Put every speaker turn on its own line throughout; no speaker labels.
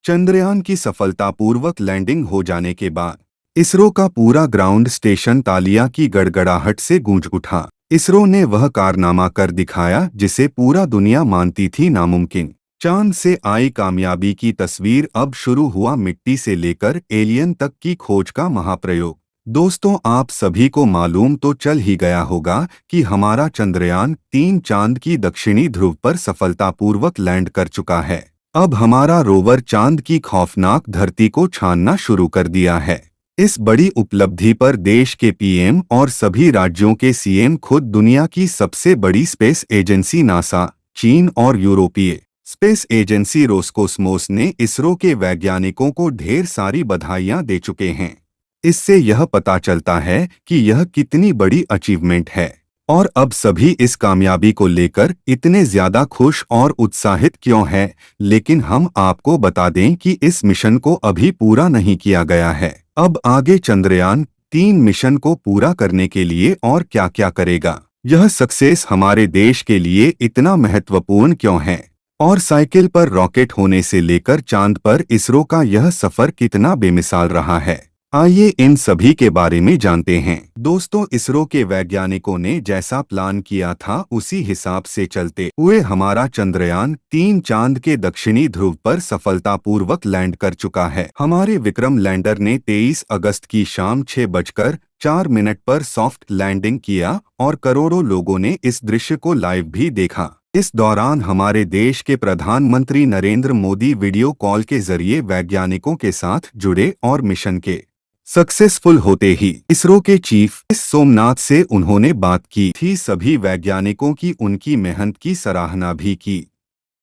चंद्रयान की सफलतापूर्वक लैंडिंग हो जाने के बाद इसरो का पूरा ग्राउंड स्टेशन तालियां की गड़गड़ाहट से गूंज उठा। इसरो ने वह कारनामा कर दिखाया जिसे पूरा दुनिया मानती थी नामुमकिन। चांद से आई कामयाबी की तस्वीर। अब शुरू हुआ मिट्टी से लेकर एलियन तक की खोज का महाप्रयोग। दोस्तों, आप सभी को मालूम तो चल ही गया होगा कि हमारा चंद्रयान 3 चांद की दक्षिणी ध्रुव पर सफलतापूर्वक लैंड कर चुका है। अब हमारा रोवर चांद की खौफनाक धरती को छानना शुरू कर दिया है। इस बड़ी उपलब्धि पर देश के पीएम और सभी राज्यों के सीएम, खुद दुनिया की सबसे बड़ी स्पेस एजेंसी नासा, चीन और यूरोपीय स्पेस एजेंसी रोस्कोस्मोस ने इसरो के वैज्ञानिकों को ढेर सारी बधाइयां दे चुके हैं। इससे यह पता चलता है कि यह कितनी बड़ी अचीवमेंट है। और अब सभी इस कामयाबी को लेकर इतने ज्यादा खुश और उत्साहित क्यों हैं? लेकिन हम आपको बता दें कि इस मिशन को अभी पूरा नहीं किया गया है। अब आगे चंद्रयान 3 मिशन को पूरा करने के लिए और क्या क्या करेगा, यह सक्सेस हमारे देश के लिए इतना महत्वपूर्ण क्यों है, और साइकिल पर रॉकेट होने से लेकर चांद पर इसरो का यह सफर कितना बेमिसाल रहा है, आइए इन सभी के बारे में जानते हैं। दोस्तों, इसरो के वैज्ञानिकों ने जैसा प्लान किया था उसी हिसाब से चलते हुए हमारा चंद्रयान 3 चांद के दक्षिणी ध्रुव पर सफलतापूर्वक लैंड कर चुका है। हमारे विक्रम लैंडर ने 23 अगस्त की शाम 6:04 पर सॉफ्ट लैंडिंग किया और करोड़ों लोगों ने इस दृश्य को लाइव भी देखा। इस दौरान हमारे देश के प्रधानमंत्री नरेंद्र मोदी वीडियो कॉल के जरिए वैज्ञानिकों के साथ जुड़े और मिशन के सक्सेसफुल होते ही इसरो के चीफ एस सोमनाथ से उन्होंने बात की थी। सभी वैज्ञानिकों की उनकी मेहनत की सराहना भी की।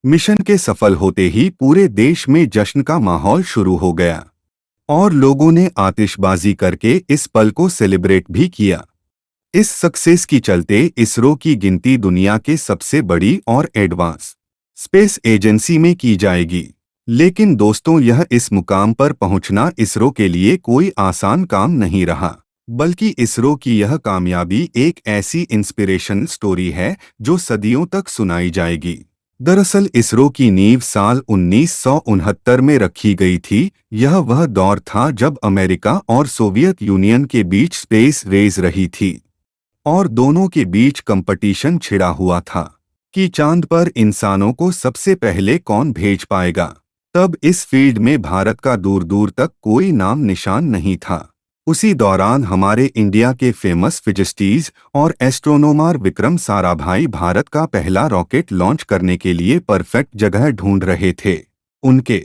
मिशन के सफल होते ही पूरे देश में जश्न का माहौल शुरू हो गया और लोगों ने आतिशबाजी करके इस पल को सेलिब्रेट भी किया। इस सक्सेस की चलते इसरो की गिनती दुनिया के सबसे बड़ी और एडवांस स्पेस एजेंसी में की जाएगी। लेकिन दोस्तों, यह इस मुकाम पर पहुंचना इसरो के लिए कोई आसान काम नहीं रहा, बल्कि इसरो की यह कामयाबी एक ऐसी इंस्पिरेशनल स्टोरी है जो सदियों तक सुनाई जाएगी। दरअसल इसरो की नींव साल 1969 में रखी गई थी। यह वह दौर था जब अमेरिका और सोवियत यूनियन के बीच स्पेस रेस रही थी और दोनों के बीच कंपटीशन छिड़ा हुआ था कि चांद पर इंसानों को सबसे पहले कौन भेज पाएगा। तब इस फील्ड में भारत का दूर दूर तक कोई नाम निशान नहीं था। उसी दौरान हमारे इंडिया के फेमस फिजिस्टिस्ट और एस्ट्रोनोमर विक्रम साराभाई भारत का पहला रॉकेट लॉन्च करने के लिए परफेक्ट जगह ढूंढ रहे थे। उनके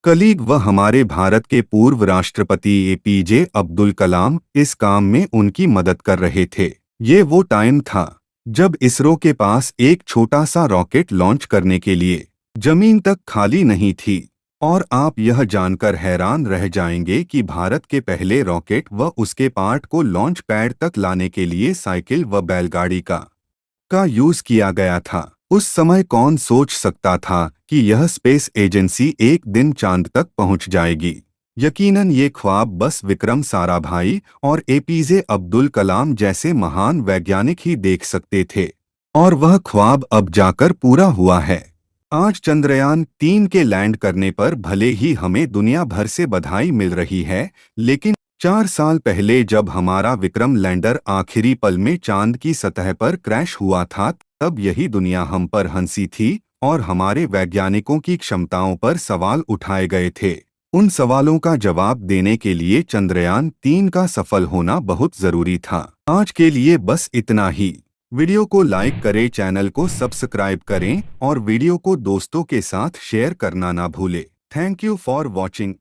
कलीग व हमारे भारत के पूर्व राष्ट्रपति एपीजे अब्दुल कलाम इस काम में उनकी मदद कर रहे थे। ये वो टाइम था जब इसरो के पास एक छोटा सा रॉकेट लॉन्च करने के लिए जमीन तक खाली नहीं थी। और आप यह जानकर हैरान रह जाएंगे कि भारत के पहले रॉकेट व उसके पार्ट को लॉन्च पैड तक लाने के लिए साइकिल व बैलगाड़ी का यूज किया गया था। उस समय कौन सोच सकता था कि यह स्पेस एजेंसी एक दिन चांद तक पहुंच जाएगी। यकीनन ये ख्वाब बस विक्रम साराभाई और एपीजे अब्दुल कलाम जैसे महान वैज्ञानिक ही देख सकते थे, और वह ख्वाब अब जाकर पूरा हुआ है। आज चंद्रयान 3 के लैंड करने पर भले ही हमें दुनिया भर से बधाई मिल रही है, लेकिन 4 साल पहले जब हमारा विक्रम लैंडर आखिरी पल में चांद की सतह पर क्रैश हुआ था, तब यही दुनिया हम पर हंसी थी और हमारे वैज्ञानिकों की क्षमताओं पर सवाल उठाए गए थे। उन सवालों का जवाब देने के लिए चंद्रयान 3 का सफल होना बहुत जरूरी था। आज के लिए बस इतना ही। वीडियो को लाइक करें, चैनल को सब्सक्राइब करें और वीडियो को दोस्तों के साथ शेयर करना ना भूलें। Thank you for watching.